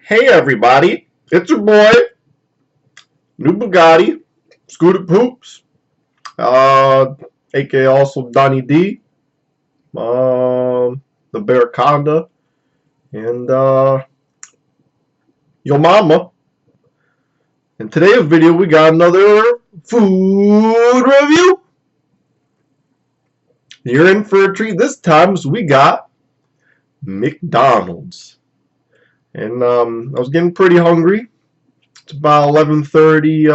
Hey everybody, it's your boy, New Bugatti, Scooter Poops, aka also Donnie D, the Barraconda, and your mama. In today's video, we got another food review. You're in for a treat this time, so we got McDonald's. And I was getting pretty hungry. It's about 11:30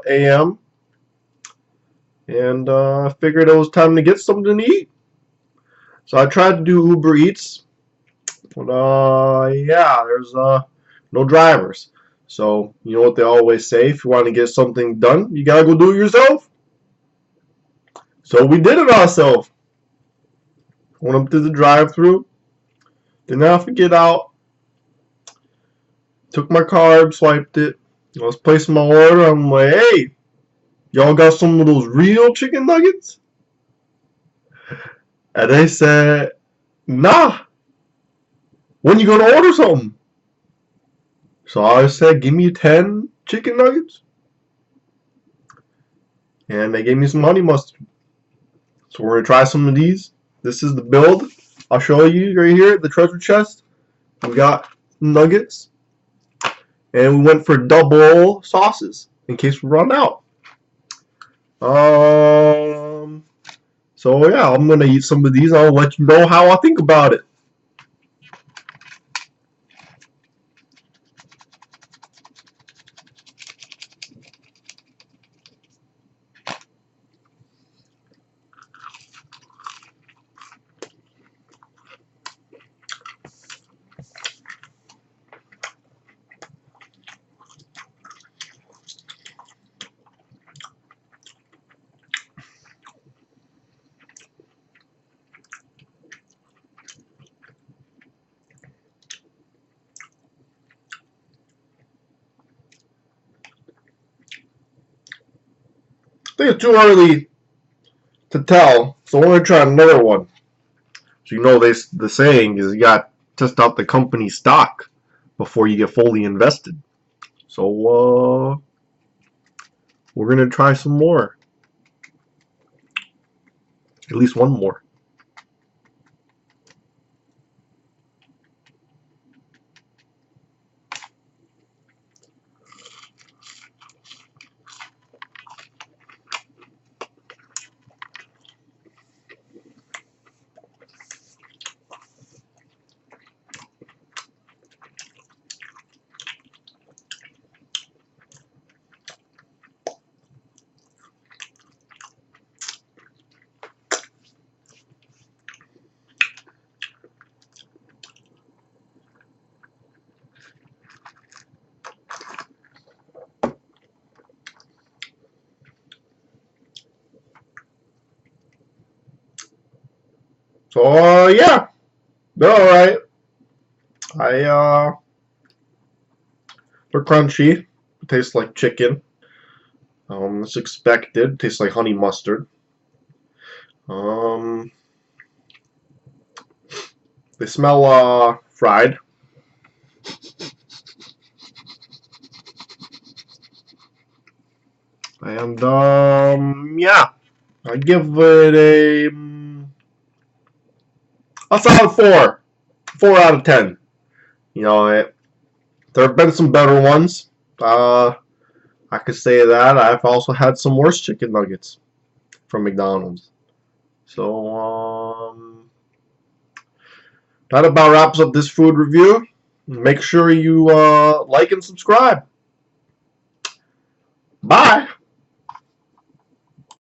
a.m. And I figured it was time to get something to eat. So I tried to do Uber Eats, but yeah, there's no drivers. So you know what they always say: if you want to get something done, you gotta go do it yourself. So we did it ourselves. Went up to the drive-through. Didn't have to get out. Took my card, swiped it. I was placing my order. I'm like, hey, y'all got some of those real chicken nuggets? And they said, nah. When you gonna order something? So I said, give me 10 chicken nuggets. And they gave me some honey mustard. So we're gonna try some of these. This is the build. I'll show you right here, the treasure chest. We got nuggets. And we went for double sauces in case we run out. So yeah, I'm gonna eat some of these. I'll let you know how I think about it. I think it's too early to tell, so we're gonna try another one. So you know, the saying is you got to test out the company stock before you get fully invested. So we're gonna try some more, at least one more. So yeah, they're all right. They're crunchy. It tastes like chicken. It's expected. It tastes like honey mustard. They smell fried. And yeah, I give it a solid 4. 4 out of 10. You know, there have been some better ones. I could say that. I've also had some worse chicken nuggets from McDonald's. So that about wraps up this food review. Make sure you like and subscribe. Bye.